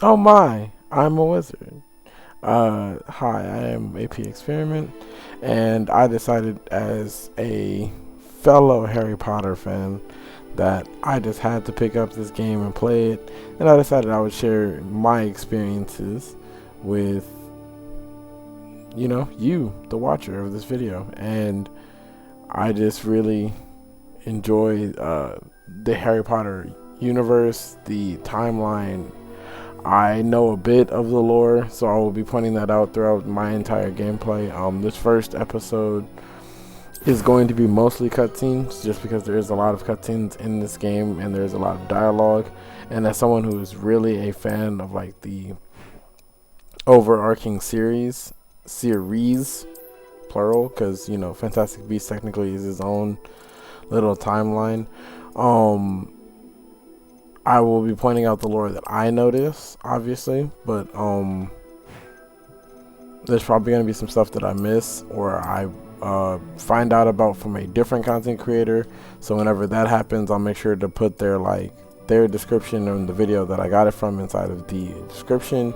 Oh my, I'm a wizard. Hi, I am AP Experiment, and I decided as a fellow Harry Potter fan that I just had to pick up this game and play it, and I decided I would share my experiences with, you, the watcher of this video. And I just really enjoy the Harry Potter universe, the timeline. I know a bit of the lore, so I will be pointing that out throughout my entire gameplay. This first episode is going to be mostly cutscenes, just because there is a lot of cutscenes in this game and there's a lot of dialogue. And as someone who is really a fan of like the overarching series plural, because Fantastic Beasts technically is his own little timeline. Um, I will be pointing out the lore that I notice, obviously, but there's probably going to be some stuff that I miss or I find out about from a different content creator. So whenever that happens, I'll make sure to put their description in the video that I got it from inside of the description.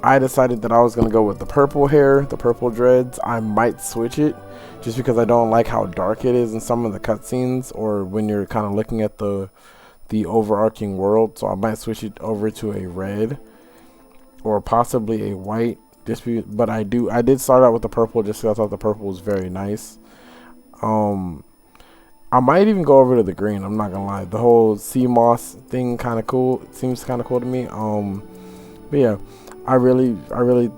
I decided that I was going to go with the purple hair, the purple dreads. I might switch it just because I don't like how dark it is in some of the cutscenes or when you're kind of looking at the overarching world. So I might switch it over to a red or possibly a white. But I did start out with the purple just because I thought the purple was very nice. I might even go over to the green. I'm not gonna lie. The whole sea moss thing kind of cool. It seems kind of cool to me. But yeah, I really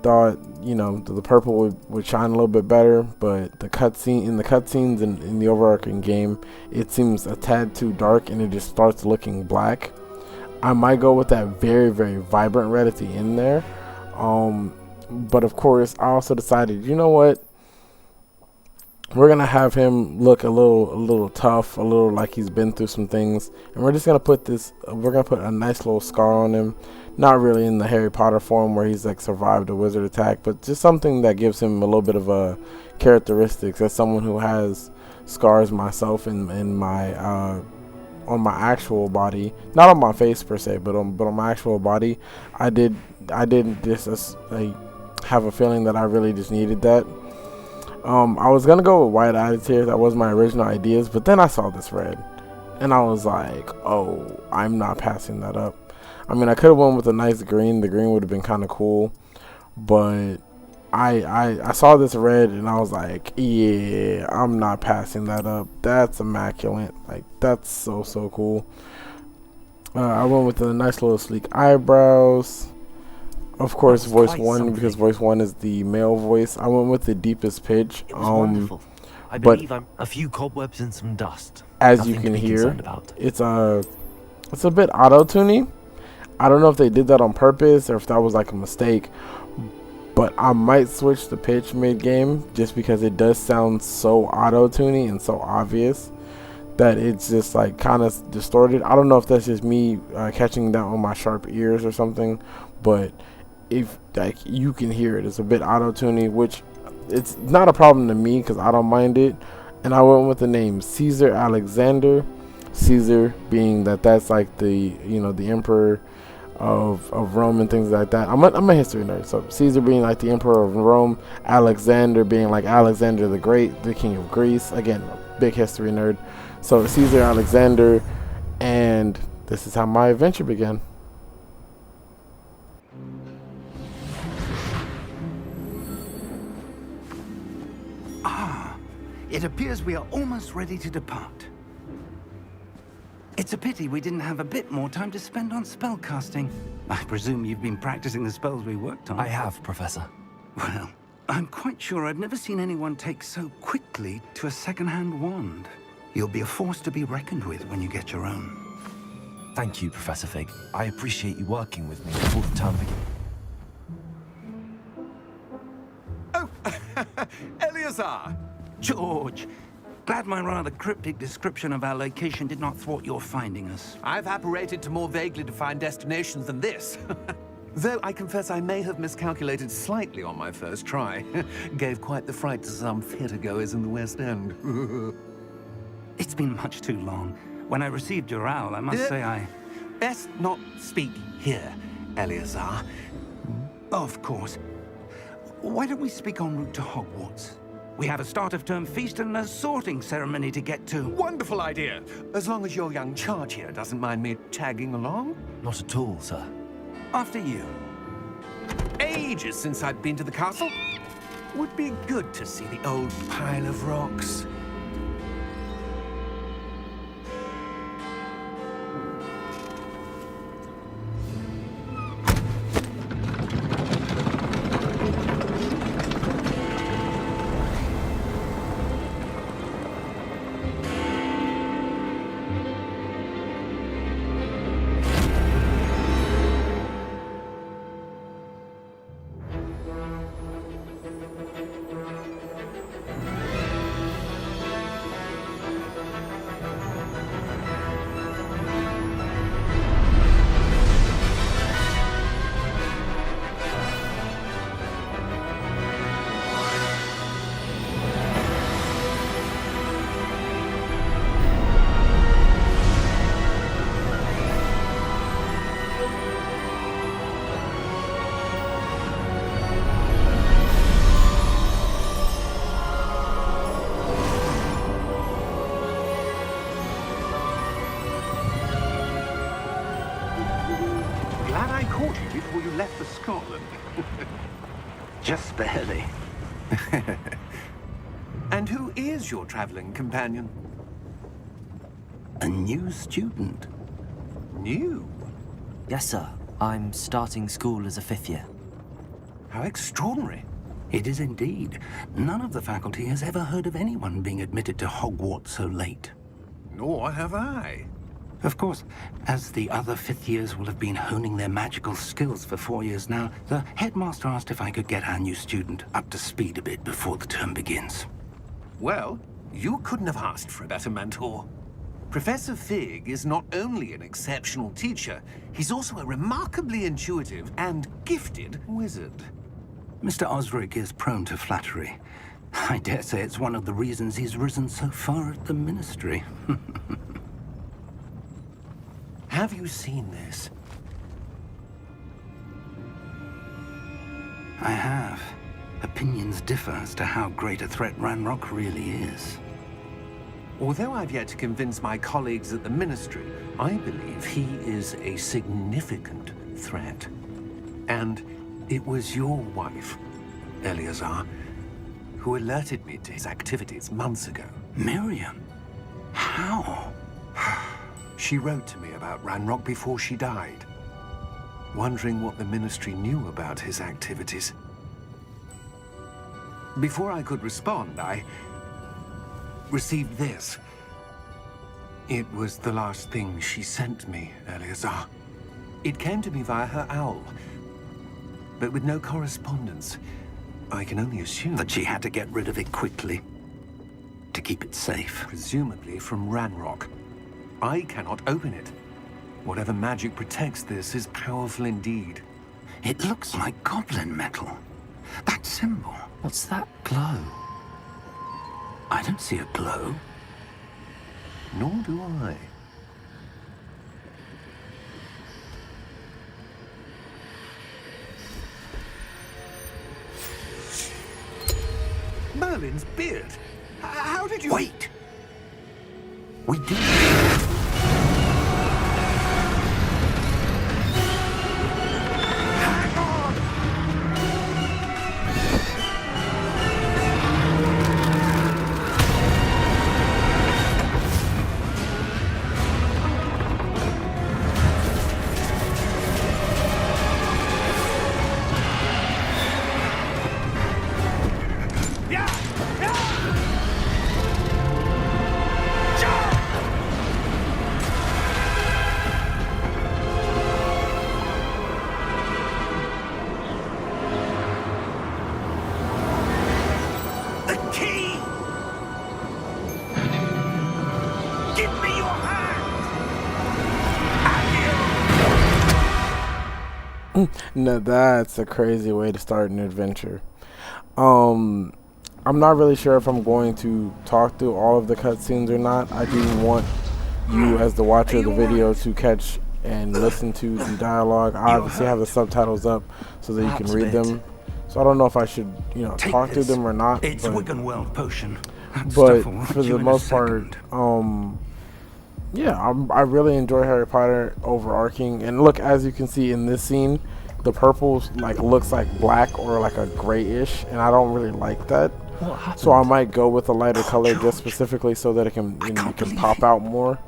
thought the purple would shine a little bit better. But the cutscenes in the overarching game, it seems a tad too dark and it just starts looking black. I might go with that very, very vibrant red at the end there. But of course, I also decided, you know what? We're gonna have him look a little tough, a little like he's been through some things, and we're just gonna put a nice little scar on him. Not really in the Harry Potter form where he's like survived a wizard attack, but just something that gives him a little bit of a characteristics. As someone who has scars myself in my on my actual body, not on my face per se, but on my actual body, I didn't just have a feeling that I really just needed that. I was gonna go with white eyed tears. That was my original ideas, but then I saw this red, and I was like, "Oh, I'm not passing that up." I mean, I could have went with a nice green. The green would have been kind of cool, but I saw this red, and I was like, "Yeah, I'm not passing that up. That's immaculate. Like that's so cool." I went with a nice little sleek eyebrows. Of course, voice one because voice one is the male voice. I went with the deepest pitch. It was wonderful. I but believe I'm a few cobwebs and some dust. as you Nothing to can be hear, concerned about. it's a bit auto-tuning. I don't know if they did that on purpose or if that was like a mistake, but I might switch the pitch mid-game just because it does sound so auto-tuning and so obvious that it's just like kind of distorted. I don't know if that's just me catching that on my sharp ears or something, but if like you can hear it, it's a bit auto-tuning, which it's not a problem to me because I don't mind it. And I went with the name Caesar Alexander. Caesar being that's like the the emperor of Rome and things like that. I'm a history nerd, so Caesar being like the emperor of Rome, Alexander being like Alexander the Great, the king of Greece. Again, big history nerd. So Caesar Alexander, and this is how my adventure began. It appears we are almost ready to depart. It's a pity we didn't have a bit more time to spend on spellcasting. I presume you've been practicing the spells we worked on. I have, Professor. Well, I'm quite sure I've never seen anyone take so quickly to a second-hand wand. You'll be a force to be reckoned with when you get your own. Thank you, Professor Fig. I appreciate you working with me before the term begins. Oh, Eleazar! George, glad my rather cryptic description of our location did not thwart your finding us. I've apparated to more vaguely defined destinations than this. Though I confess I may have miscalculated slightly on my first try. Gave quite the fright to some theatergoers in the West End. It's been much too long. When I received your owl, I must say I best not speak here, Eleazar. Of course. Why don't we speak en route to Hogwarts? We have a start-of-term feast and a sorting ceremony to get to. Wonderful idea! As long as your young charge here doesn't mind me tagging along. Not at all, sir. After you. Ages since I've been to the castle. Would be good to see the old pile of rocks. Glad I caught you before you left for Scotland. Just barely. And who is your traveling companion? A new student. New? Yes, sir. I'm starting school as a 5th year. How extraordinary. It is indeed. None of the faculty has ever heard of anyone being admitted to Hogwarts so late. Nor have I. Of course, as the other 5th years will have been honing their magical skills for 4 years now, the headmaster asked if I could get our new student up to speed a bit before the term begins. Well, you couldn't have asked for a better mentor. Professor Fig is not only an exceptional teacher, he's also a remarkably intuitive and gifted wizard. Mr. Osric is prone to flattery. I dare say it's one of the reasons he's risen so far at the ministry. Have you seen this? I have. Opinions differ as to how great a threat Ranrock really is. Although I've yet to convince my colleagues at the Ministry, I believe he is a significant threat. And it was your wife, Eleazar, who alerted me to his activities months ago. Miriam? How? She wrote to me about Ranrock before she died, wondering what the Ministry knew about his activities. Before I could respond, I received this. It was the last thing she sent me, Eleazar. It came to me via her owl, but with no correspondence. I can only assume That she had to get rid of it quickly to keep it safe. presumably from Ranrock. I cannot open it. Whatever magic protects this is powerful indeed. It looks like goblin metal. That symbol. What's that glow? I don't see a glow. Nor do I. Merlin's beard. How did you... Wait! We do. Hang on! The key! Give me your hand! Now that's a crazy way to start an adventure. I'm not really sure if I'm going to talk through all of the cutscenes or not. I do want you as the watcher of the video to catch and listen to the dialogue. I obviously have the subtitles up so that you can read them. So I don't know if I should, talk through them or not. It's a Wiccan World potion. But for the most part, yeah, I really enjoy Harry Potter overarching. And look, as you can see in this scene, the purple looks like black or like a grayish, and I don't really like that. So I might go with a lighter color just specifically so that it can pop out more.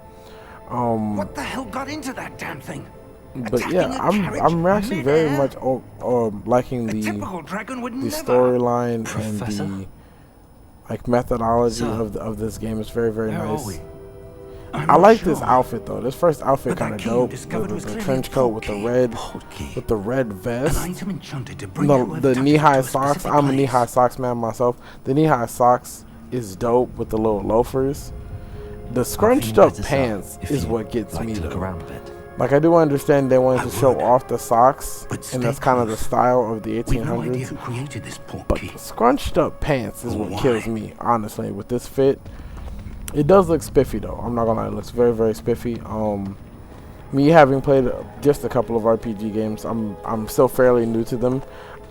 What the hell got into that damn thing? But yeah, I'm actually very much liking the storyline and the methodology of this game. It's very, very nice. I like this outfit though. This first outfit kind of dope. The trench coat with the red vest. The knee-high socks. I'm a knee-high socks man myself. The knee-high socks is dope with the little loafers. The scrunched up pants is what gets me though. Like, I do understand they wanted to show off the socks, and that's kind of the style of the 1800s. But the scrunched up pants is what kills me, honestly, with this fit. It does look spiffy though. I'm not gonna lie, it looks very, very spiffy. Me having played just a couple of RPG games, I'm still fairly new to them.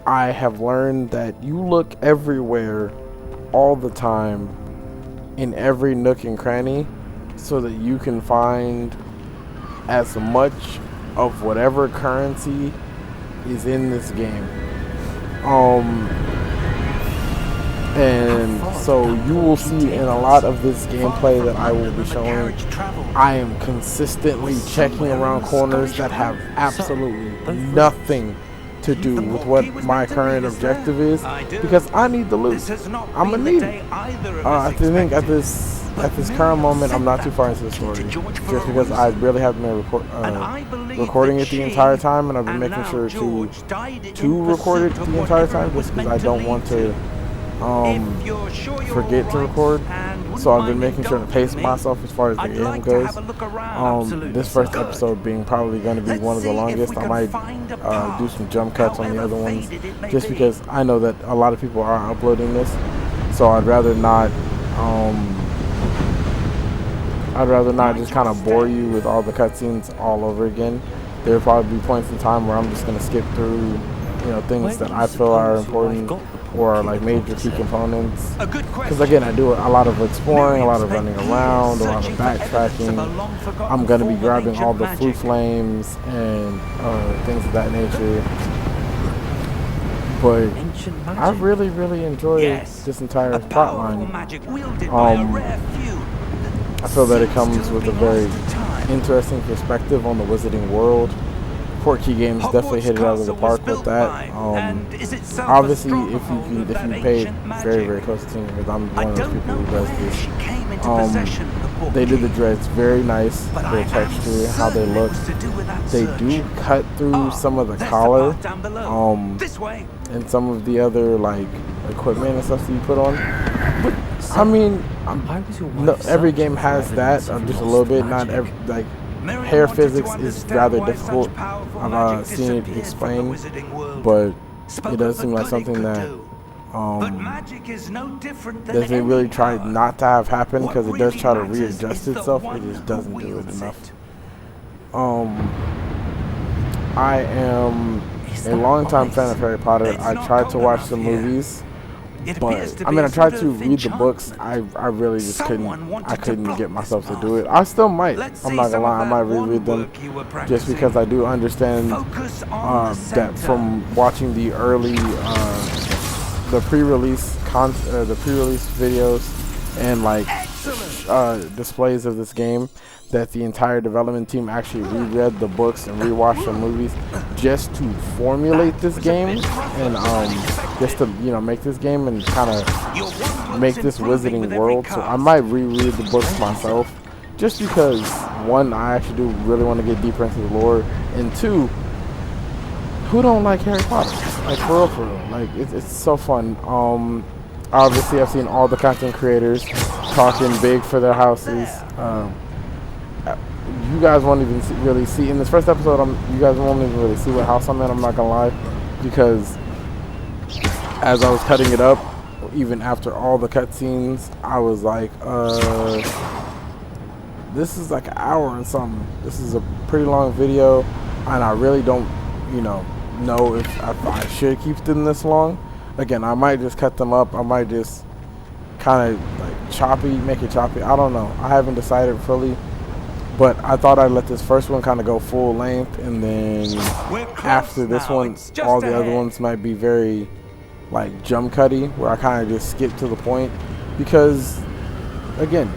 I have learned that you look everywhere all the time in every nook and cranny so that you can find as much of whatever currency is in this game. And so you will see in a lot of this gameplay that I will be showing, I am consistently checking around corners that have absolutely nothing to do with what my current objective is, because I need the loot. I'm gonna need it. I think at this current moment, I'm not too far into the story, just because I really haven't been recording it the entire time, and I've been making sure to record it the entire time, just because I don't want to forget to record. So I've been making sure to pace myself as far as the game goes. This first episode being probably going to be one of the longest. I might do some jump cuts on the other ones, just because I know that a lot of people are uploading this, so I'd rather not just kind of bore you with all the cutscenes all over again. There'll probably be points in time where I'm just going to skip through, things that I feel are important or like major key components. Because again, I do a lot of exploring, a lot of running around, a lot of backtracking. I'm going to be grabbing all the flute flames and things of that nature. But I really, really enjoy this entire plotline. I feel that it comes with a very interesting perspective on the Wizarding world. Portkey Games definitely hit it out of the park with that. Obviously, if you pay very, very close attention, because I'm one of those people who does this, they did the dreads very nice, their texture, how they look. They do cut through some of the collar, and some of the other equipment and stuff that you put on. But I mean, every game has that, just a little bit. Not every hair physics is rather difficult. I've seen it explained, but it does seem like something that they really try not to have happen, because it does try to readjust itself. It just doesn't do it enough. I am a longtime fan of Harry Potter. I tried to watch the movies, but I tried to read the books. I really just couldn't get myself to do it. I still might. I'm not gonna lie, I might reread them, just because I do understand that from watching the early the pre-release videos and displays of this game, that the entire development team actually reread the books and rewatched the movies just to formulate this game, and just to make this game and kind of make this Wizarding world. So I might reread the books myself, just because one, I actually do really want to get deeper into the lore, and two, who don't like Harry Potter? For real. It's so fun. Obviously I've seen all the content creators talking big for their houses. You guys won't even really see in this first episode. You guys won't even really see what house I'm in. I'm not gonna lie, because as I was cutting it up, even after all the cutscenes, I was like, this is like an hour and something. This is a pretty long video, and I really don't, know if I should keep them this long. Again, I might just cut them up. I might just kind of like make it choppy. I don't know. I haven't decided fully, but I thought I'd let this first one kind of go full length, and then after this one, all the other ones might be very like jump cutty, where I kind of just skip to the point, because again,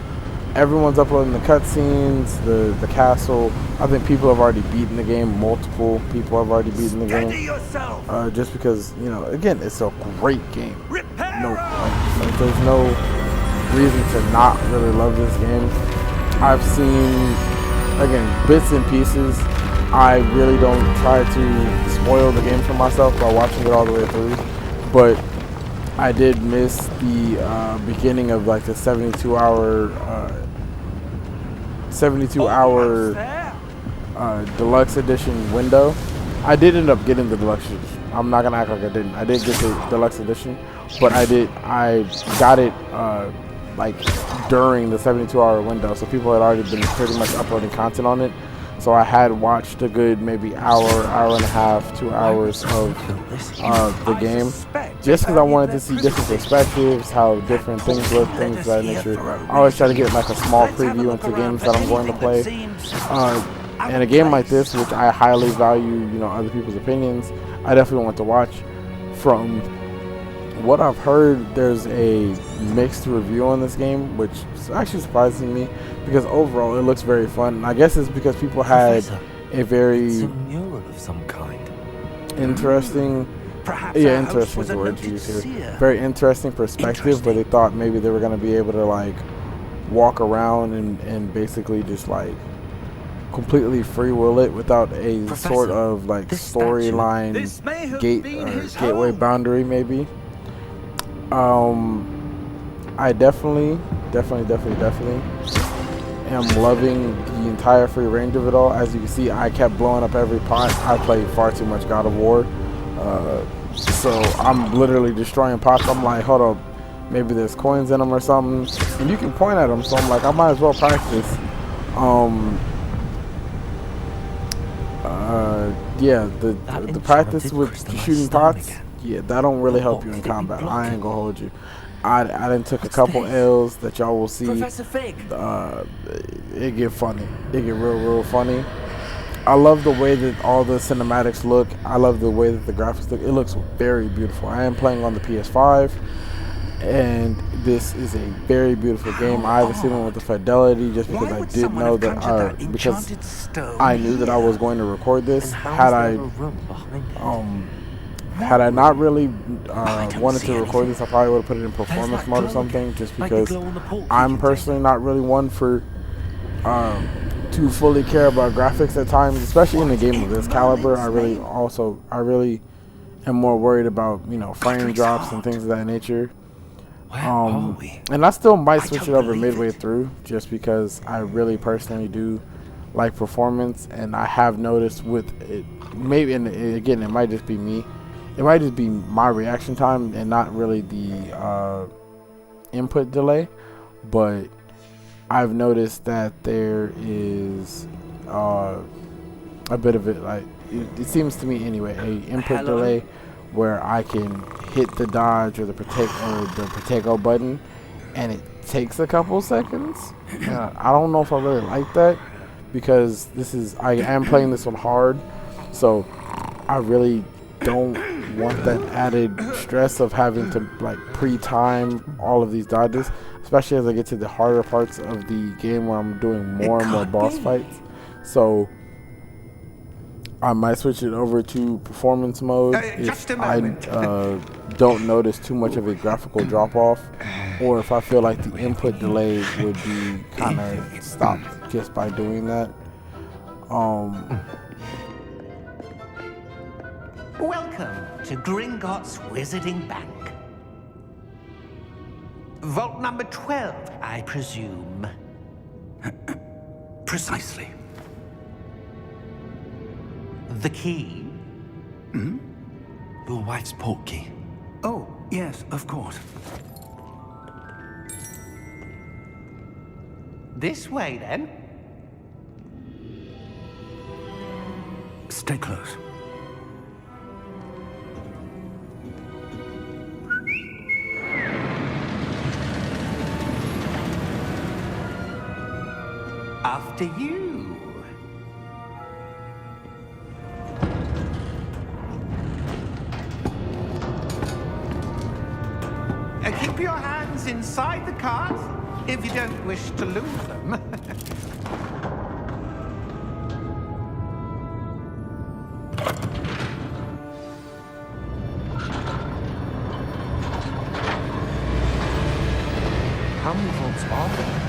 everyone's uploading the cutscenes, the castle. I think people have already beaten the game. Multiple people have already beaten the game. Just because, again, it's a great game. There's no reason to not really love this game. I've seen, again, bits and pieces. I really don't try to spoil the game for myself by watching it all the way through. But I did miss the beginning of like the 72-hour deluxe edition window. I did end up getting the deluxe edition. I'm not gonna act like I didn't. I did get the deluxe edition, but I got it like during the 72-hour window, so people had already been pretty much uploading content on it. So I had watched a good maybe hour and a half, 2 hours of the game, just because I wanted to see different perspectives, how different things look, things of that nature. I always try to get like a small preview into games that I'm going to play. And a game like this, which I highly value, other people's opinions, I definitely want to watch. From what I've heard, there's a mixed review on this game, which is actually surprising me, because overall it looks very fun. And I guess it's because people had a very it's a mural of some kind. Interesting, interesting is the word to use here. Very interesting perspective, where they thought maybe they were going to be able to like walk around and basically just like completely free will it without a sort of like storyline gateway boundary maybe. I definitely am loving the entire free range of it all. As you can see, I kept blowing up every pot. I played far too much God of War, so I'm literally destroying pots. I'm like, hold up, maybe there's coins in them or something, and you can point at them, so I'm like, I might as well practice. Yeah, the practice with shooting pots, yeah, that don't really help you in combat. I ain't gonna hold you. I done took a couple L's that y'all will see. It get funny. It get real funny. I love the way that all the cinematics look. I love the way that the graphics look. It looks very beautiful. I am playing on the PS5, and this is a very beautiful game. I haven't seen one with the fidelity just because I did know that because I knew that I was going to record this. Had I not really wanted to record this, I probably would have put it in performance mode or something, just because I'm personally not really one for to fully care about graphics at times, especially in a game of this caliber. I really am more worried about frame drops and things of that nature. And I still might switch it over midway through, just because I really personally do like performance, and I have noticed with it, maybe, and again, it might just be me. It might just be my reaction time and not really the input delay, but I've noticed that there is a bit of it, like it seems to me anyway, a input delay where I can hit the dodge or the protego button, and it takes a couple seconds. I don't know if I really like that, because I am playing this on hard, so I really don't want that added stress of having to like pre-time all of these dodges, especially as I get to the harder parts of the game where I'm doing more and more boss fights. So I might switch it over to performance mode if I don't notice too much of a graphical drop-off, or if I feel like the input delay would be kind of stopped just by doing that. Welcome to Gringotts Wizarding Bank. Vault number 12, I presume. Precisely. The key? Your wife's portkey. Oh, yes, of course. This way, then. Stay close. After you. Keep your hands inside the cart if you don't wish to lose them. How many vaults are there?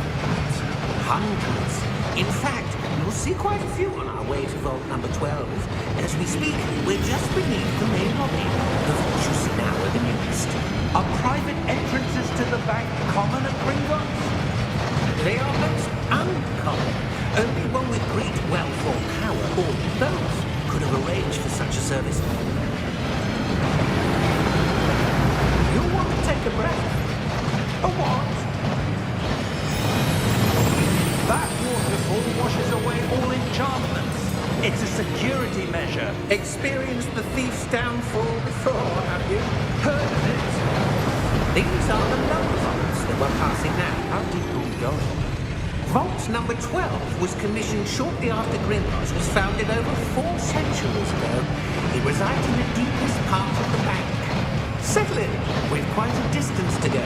Hundreds. In fact, you'll see quite a few on our way to vault number 12. As we speak, we're just beneath the main lobby. The vaults you see now are the newest. Are private entrances to the bank common at Gringotts? They are most uncommon. Only one with great wealth or power, or both, could have arranged for such a service. You'll want to take a breath. A what? That waterfall washes away all enchantments. It's a security measure. Experienced the thief's downfall before, have you? Heard of it? These are the lower vaults that we're passing now. How deep are we going? Vault number 12 was commissioned shortly after Gringotts was founded over 4 centuries ago. It resides in the deepest part of the bank. Settle in. We've quite a distance to go.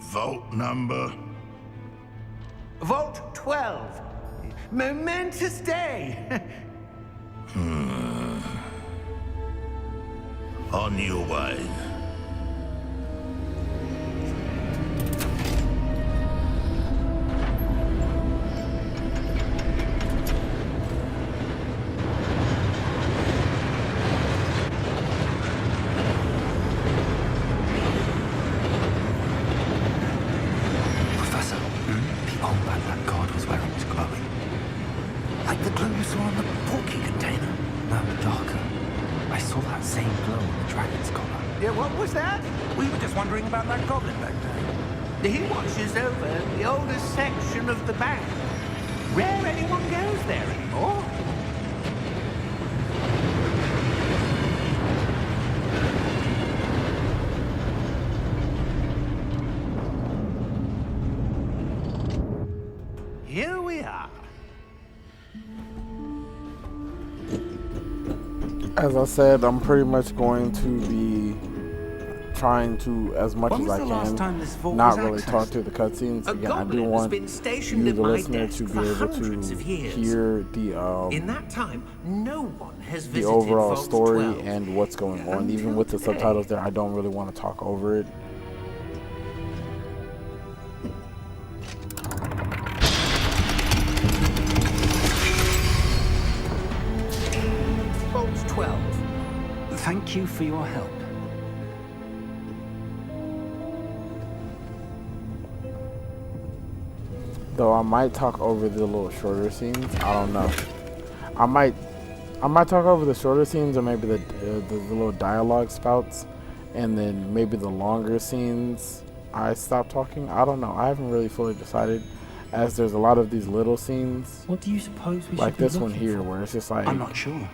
Vault number? Vault 12. Momentous day. On your way. Professor, the armband that guard was wearing was glowing. Like the glow you saw on the porky container. No, darker. I saw that same glow on the dragon's collar. Yeah, what was that? We were just wondering about that goblin back there. He watches over the oldest section of the bank. Rare anyone goes there anymore. Here we are. As I said, I'm pretty much going to be trying to, as much When as was I the last time this can, vault not was really accessed? talk through the cutscenes. A Again, I do goblin has want been stationed you, at the my listener, desk to be for able hundreds of to years. hear In that time, no one has the visited overall Vault story 12. and what's going on. Until Even with the today. subtitles there, I don't really want to talk over it. Vault 12. Thank you for your help. Though I might talk over the little shorter scenes. I don't know. I might talk over the shorter scenes, or maybe the little dialogue spouts, and then maybe the longer scenes I stop talking. I don't know. I haven't really fully decided, as there's a lot of these little scenes, What do you suppose we like should be this one looking here, for? where it's just like I'm not sure.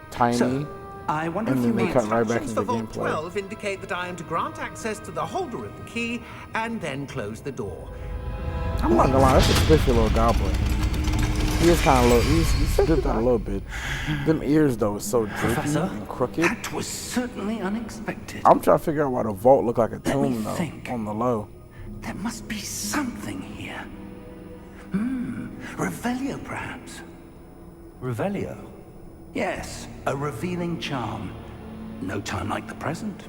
tiny. So, I wonder And if then you they may cut right back Instructions into for Vault gameplay. 12 indicate that I am to grant access to the holder of the key and then close the door. I'm not gonna lie, that's a spiffy little goblin. He is kind of low. He's stripped out a little bit. Them ears though is so droopy Professor, and crooked. that was certainly unexpected. I'm trying to figure out why the vault look like a Let me tomb though, think. on the low. There must be something here. Revelio, perhaps. Revelio. Yes, a revealing charm. No time like the present.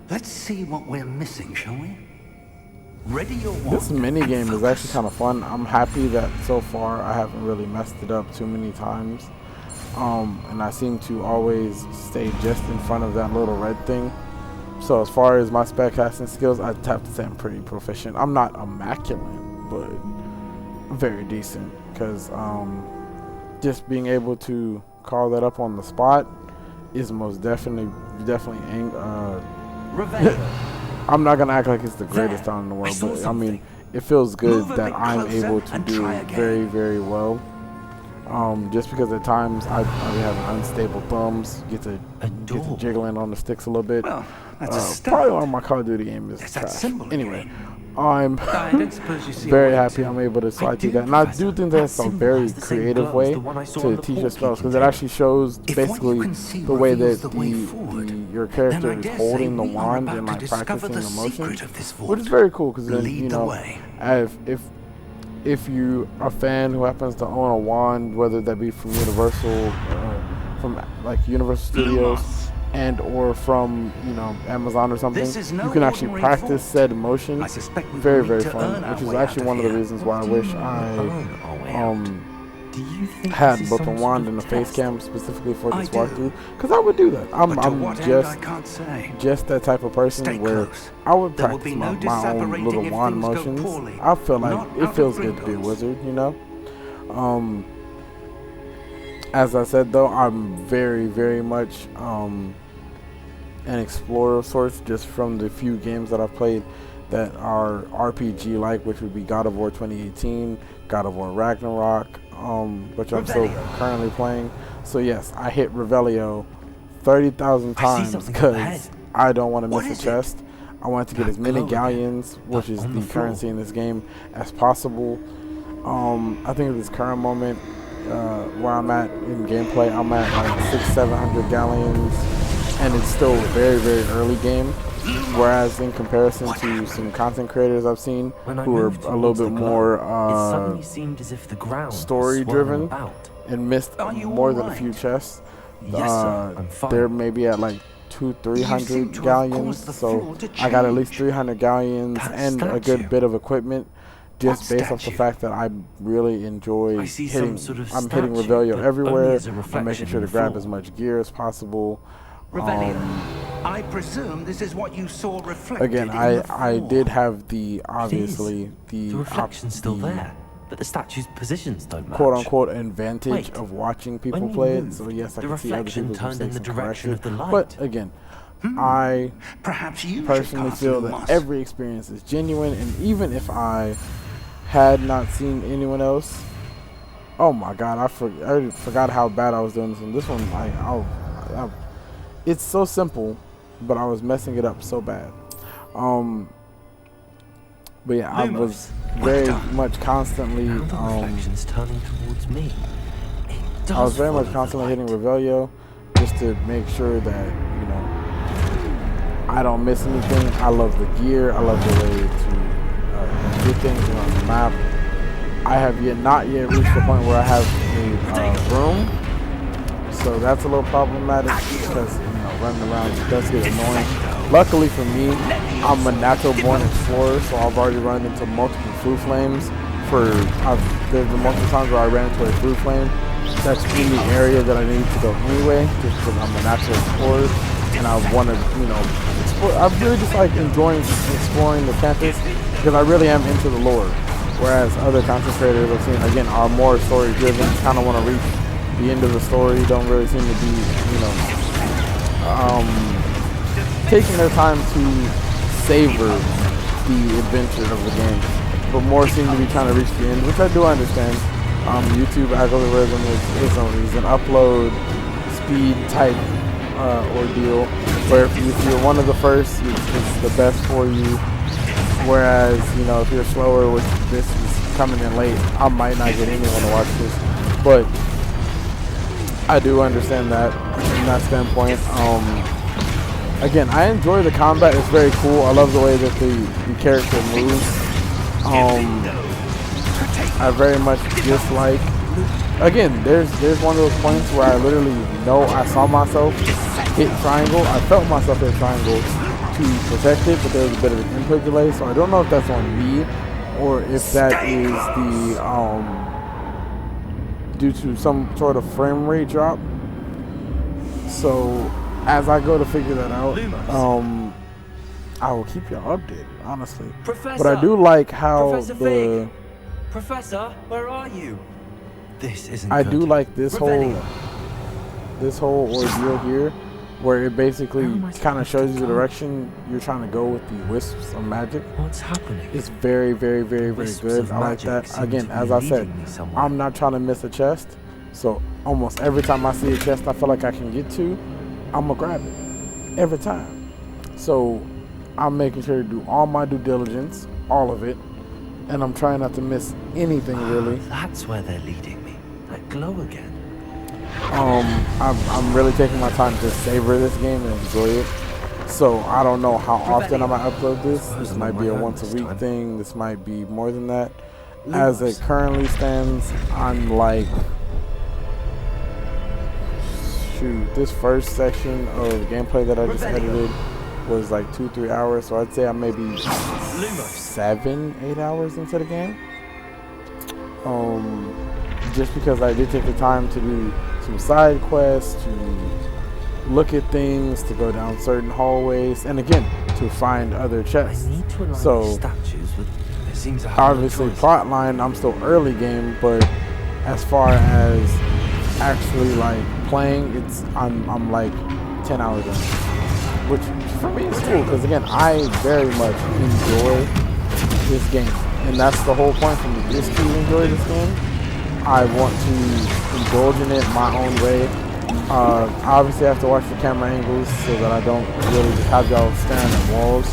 Let's see what we're missing, shall we? Ready your wand. This mini and game is focus. actually kind of fun. I'm happy that so far I haven't really messed it up too many times. And I seem to always stay just in front of that little red thing. So as far as my spellcasting skills, I'd have to say I'm pretty proficient. I'm not immaculate, but very decent. Because just being able to call that up on the spot is most definitely Revelio. I'm not gonna act like it's the greatest There, sound in the I world, saw but I something. mean, it feels good Move a that bit I'm closer able to and do try it again. very, very well. Just because at times I have unstable thumbs, get to door. jiggling on the sticks a little bit. Well, that's a start. Probably why my Call of Duty game is There's that trash. symbol Anyway, again. I'm I don't suppose you see a very way happy to- I'm able to slide through do, that, and I Professor. do think That that's a symbol very has the same creative glow as way the one I saw to on the teach your portkey spells, because it container. actually shows If what you basically can see the way reveals that the way forward, your then character I is dare holding say the we are wand about and to like discover practicing the the motions, secret of this which is vault. very cool. Because then Lead you the know, way. if you are a fan who happens to own a wand, whether that be from Universal, from like Universal Studios, and or from Amazon or something, This is no you can actually ordinary practice vault. said motions. I suspect we Very, will very need to fun, earn our which is way actually out one of the here. reasons why I wish I Do you think had this is both the some wand sort and of the face test? cam specifically for I this do. walkthrough, because I would do that. I'm But to what end, just I can't say. just that type of person Stay where close. I would There will practice be no my own disapparating little if wand things go motions. poorly. I feel like Not it out feels of good to be a Gringotts. wizard, As I said though, I'm very, very much an explorer of sorts, just from the few games that I've played that are RPG like, which would be God of War 2018, God of War Ragnarok, which I'm still currently playing. So yes, I hit Revelio 30,000 I see times something up ahead. because I don't want to What miss is a it? chest. I want to get as many glow again. galleons, which But is on the the floor. currency in this game, as possible. I think at this current moment, where I'm at in gameplay, I'm at like 600-700 galleons, and it's still a very, very early game. Whereas in comparison to some content creators I've seen When I who are moved a little towards the bit glow, more it suddenly seemed as if the ground was story driven swirling about. and missed Are you more all than a right? few chests, Yes, sir. I'm fine. they're maybe at like You 200-300 seem to have galleons. caused the So floor to I got at change. least 300 galleons That and a statue. good bit of equipment, just What based off the statue? fact that I really enjoy I see hitting. some sort of I'm hitting statue, Revelio but everywhere. only as a I'm reflection making sure in to the grab floor. as much gear as possible. Revelio. I presume this is what you saw reflected Again, in I the floor. did have the It obviously is. the The reflection's still the there, but the statue's positions don't match. quote unquote advantage Wait, of watching people when you play it. moved, So yes, I the can see other reflection people's turned in mistakes the and correct direction it. of the light. But again, I Perhaps you personally should feel cast that Lumos. every experience is genuine, and even if I had not seen anyone else, oh my god, I forgot how bad I was doing this one. This one, it's so simple, but I was messing it up so bad. But yeah, I was very much constantly Now the reflection's turning towards me. It does I was very follow much the constantly hitting light. Revelio just to make sure that, I don't miss anything. I love the gear. I love the way to do things on the map. I have not yet reached the point where I have a room. So that's a little problematic because, running around does get annoying. Luckily for me, I'm a natural born explorer, so I've already run into multiple blue flames. There's been multiple times where I ran into a blue flame that's in the area that I need to go anyway, just because I'm a natural explorer and I want to, explore. I really just like enjoying exploring the campus because I really am into the lore. Whereas other content creators I've seen, again, are more story driven, kind of want to reach the end of the story, don't really seem to be, taking their time to savor the adventure of the game, but more seem to be trying to reach the end, which I do understand. YouTube algorithm is an upload speed type ordeal, where if you're one of the first, it's the best for you. Whereas, if you're slower, which this is coming in late, I might not get anyone to watch this, but I do understand that from that standpoint. Again, I enjoy the combat. It's very cool. I love the way that the character moves. I very much dislike. Again, there's one of those points where I literally know I saw myself hit triangle. I felt myself hit triangle to protect it, but there was a bit of an input delay. So I don't know if that's on me or if that is due to some sort of frame rate drop. So as I go to figure that out, I will keep y'all updated, honestly. Professor, But I do like how Professor Fig. Professor, where are you? This isn't I good. do like this whole Revelio. this whole ordeal here, where it basically kind of shows you the direction you're trying to go with the wisps of magic. What's happening? It's very, very, very, very Wisps good. of I like magic that. seem Again, to be as I said, leading me somewhere. I'm not trying to miss a chest. So almost every time I see a chest I feel like I can get to, I'm gonna grab it. Every time. So I'm making sure to do all my due diligence, all of it. And I'm trying not to miss anything really. That's where they're leading me. That glow again. I'm really taking my time to savor this game and enjoy it. So I don't know how often I might upload this. This might be a once a week thing. This might be more than that. As it currently stands, I'm like, shoot, this first section of gameplay that I just edited was like 2-3 hours. So I'd say I'm maybe 7-8 hours into the game. Just because I did take the time to do some side quests, to look at things, to go down certain hallways, and again, to find other chests. So Statues with, it seems obviously plot line, I'm still early game, but as far as actually like playing, I'm like 10 hours in, which for me is cool because again, I very much enjoy this game, and that's the whole point for me, is to enjoy this game. I want to indulge in it my own way. Obviously, I have to watch the camera angles so that I don't really just have y'all staring at walls.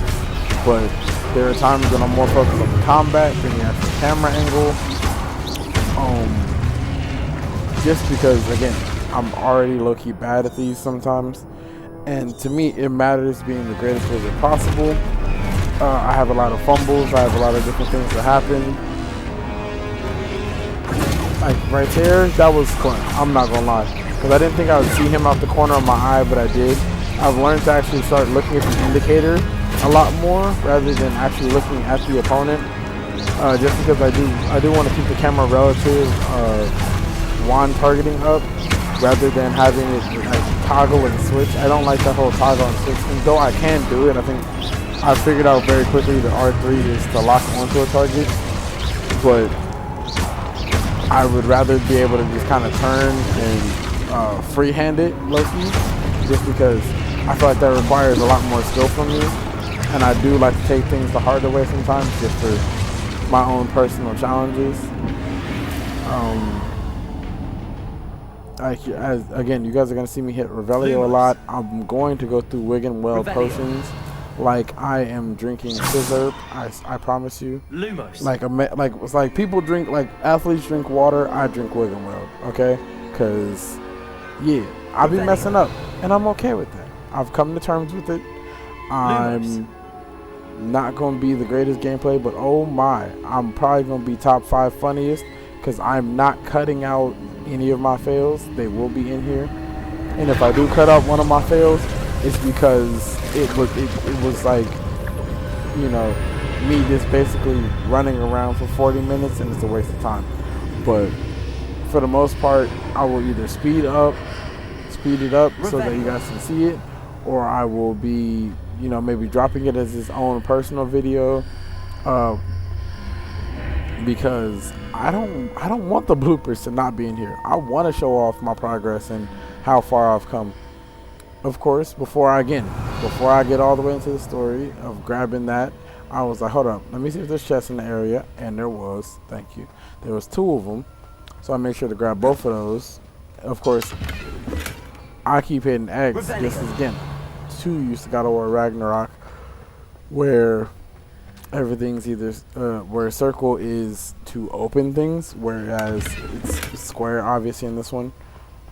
But there are times when I'm more focused on the combat than the actual camera angle. Just because, again, I'm already low-key bad at these sometimes. And to me, it matters being the greatest wizard possible. I have a lot of fumbles. I have a lot of different things that happen. Like right there, that was fun. I'm not gonna lie, because I didn't think I would see him out the corner of my eye, but I did. I've learned to actually start looking at the indicator a lot more rather than actually looking at the opponent. Just because I do want to keep the camera relative wand targeting up rather than having it like toggle and switch. I don't like that whole toggle and switch thing, though I can do it. I think I figured out very quickly that R3 is to lock onto a target, but I would rather be able to just kind of turn and freehand it low-key, just because I feel like that requires a lot more skill from me, and I do like to take things the harder way sometimes just for my own personal challenges. Again, you guys are going to see me hit Revelio a lot. I'm going to go through Wiggenweld potions like I am drinking Scissor. I promise you. Lumos. Like it's like people drink, like athletes drink water, I drink Wiggenweld, okay? Because, yeah, I'll be messing up, and I'm okay with that. I've come to terms with it. I'm not going to be the greatest gameplay, but oh my, I'm probably going to be top 5 funniest, because I'm not cutting out any of my fails. They will be in here. And if I do cut out one of my fails, it's because it was like, you know, me just basically running around for 40 minutes and it's a waste of time. But for the most part, I will either speed it up so that you guys can see it, or I will be, you know, maybe dropping it as its own personal video, because I don't want the bloopers to not be in here. I want to show off my progress and how far I've come. Of course, before I get all the way into the story of grabbing that, I was like, hold up, let me see if there's chests in the area, and there was. Thank you. There was 2 of them, so I made sure to grab both of those. Of course, I keep hitting X. This is again 2 used to God of War Ragnarok, where everything's either where circle is to open things, whereas it's square obviously in this one.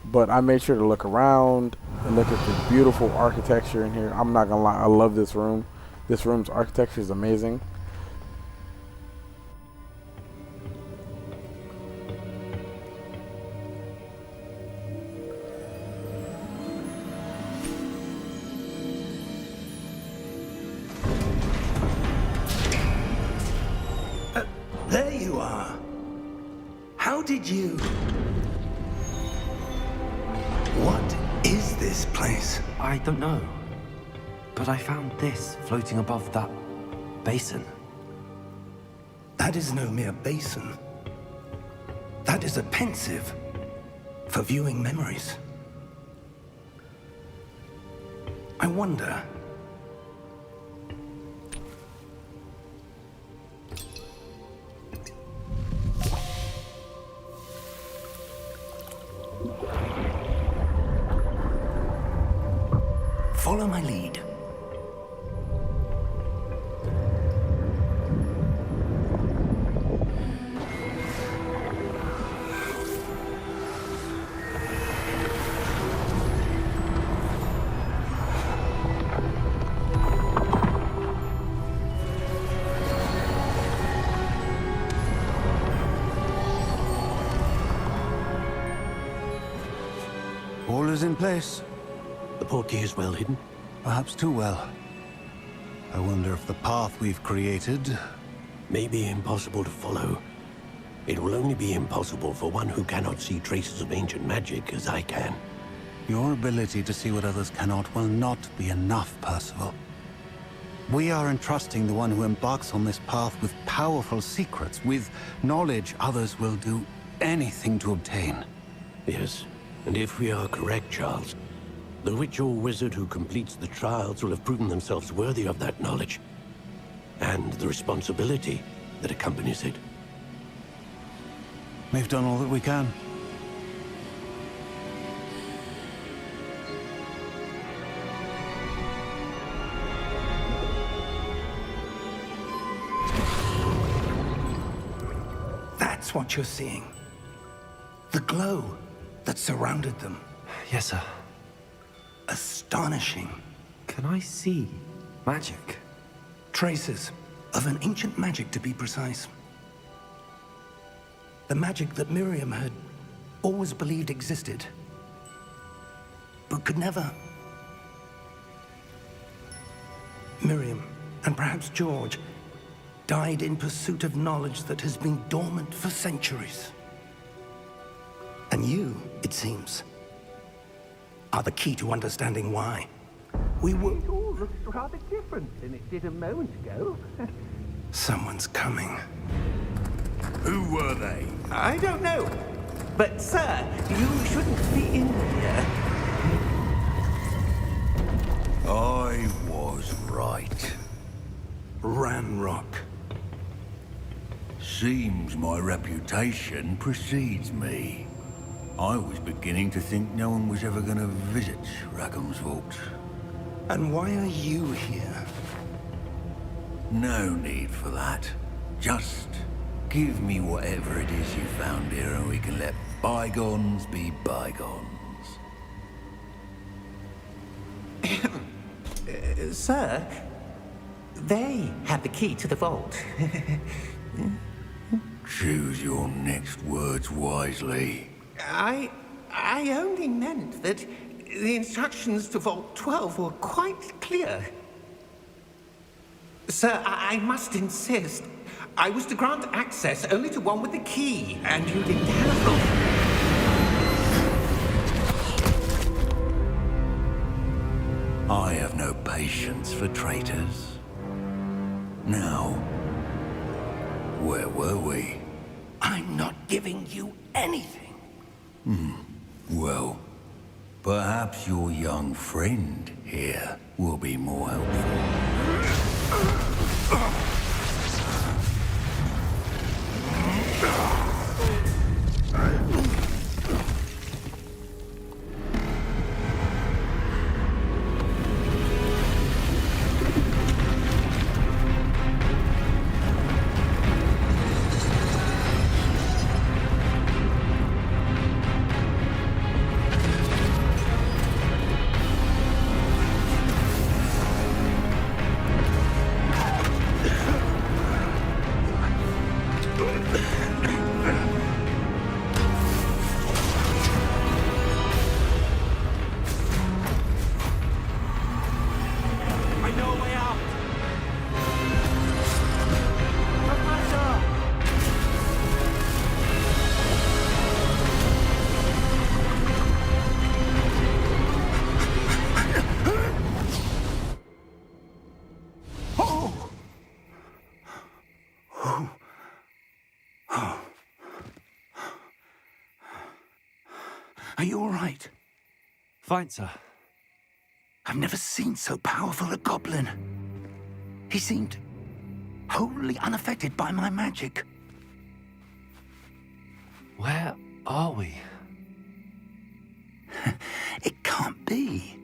But I made sure to look around and look at the beautiful architecture in here. I'm not gonna lie, I love this room. This room's architecture is amazing. There you are. How did you... What is this place? I don't know. But I found this floating above that basin. That is no mere basin. That is a pensive for viewing memories. I wonder... Follow my lead. All is in place. The portkey is well hidden. Perhaps too well. I wonder if the path we've created... May be impossible to follow. It will only be impossible for one who cannot see traces of ancient magic as I can. Your ability to see what others cannot will not be enough, Percival. We are entrusting the one who embarks on this path with powerful secrets, with knowledge others will do anything to obtain. Yes, and if we are correct, Charles, the witch or wizard who completes the trials will have proven themselves worthy of that knowledge, and the responsibility that accompanies it. We've done all that we can. That's what you're seeing. The glow that surrounded them. Yes, sir. Astonishing. Can I see magic? Traces of an ancient magic, to be precise. The magic that Miriam had always believed existed, but could never. Miriam, and perhaps George, died in pursuit of knowledge that has been dormant for centuries. And you, it seems, are the key to understanding why. We were... It all looks rather different than it did a moment ago. Someone's coming. Who were they? I don't know. But, sir, you shouldn't be in here. I was right. Ranrock. Seems my reputation precedes me. I was beginning to think no one was ever going to visit Rackham's vault. And why are you here? No need for that. Just give me whatever it is you found here and we can let bygones be bygones. Sir, they have the key to the vault. Choose your next words wisely. I only meant that the instructions to Vault 12 were quite clear. Sir, I must insist. I was to grant access only to one with the key, and you didn't have them. I have no patience for traitors. Now, where were we? I'm not giving you anything. Well, perhaps your young friend here will be more helpful. Are you all right? Fine, sir. I've never seen so powerful a goblin. He seemed wholly unaffected by my magic. Where are we? It can't be.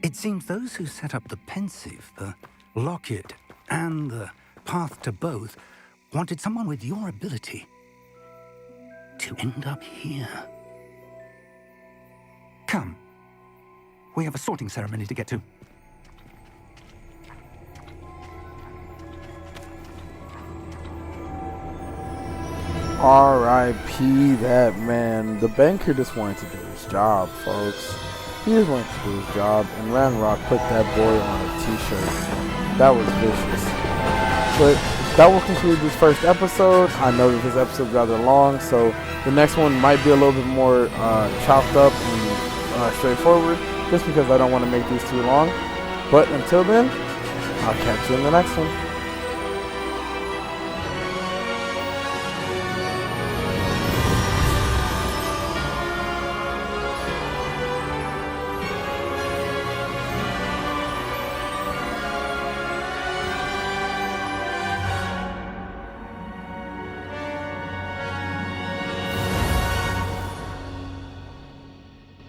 It seems those who set up the pensive, the locket, and the path to both wanted someone with your ability to end up here. Come. We have a sorting ceremony to get to. R.I.P. that man. The banker just wanted to do his job, folks. He just wanted to do his job, and Ranrock put that boy on a t-shirt. That was vicious. But that will conclude this first episode. I know that this episode is rather long, so the next one might be a little bit more chopped up and straightforward, just because I don't want to make these too long. But until then, I'll catch you in the next one.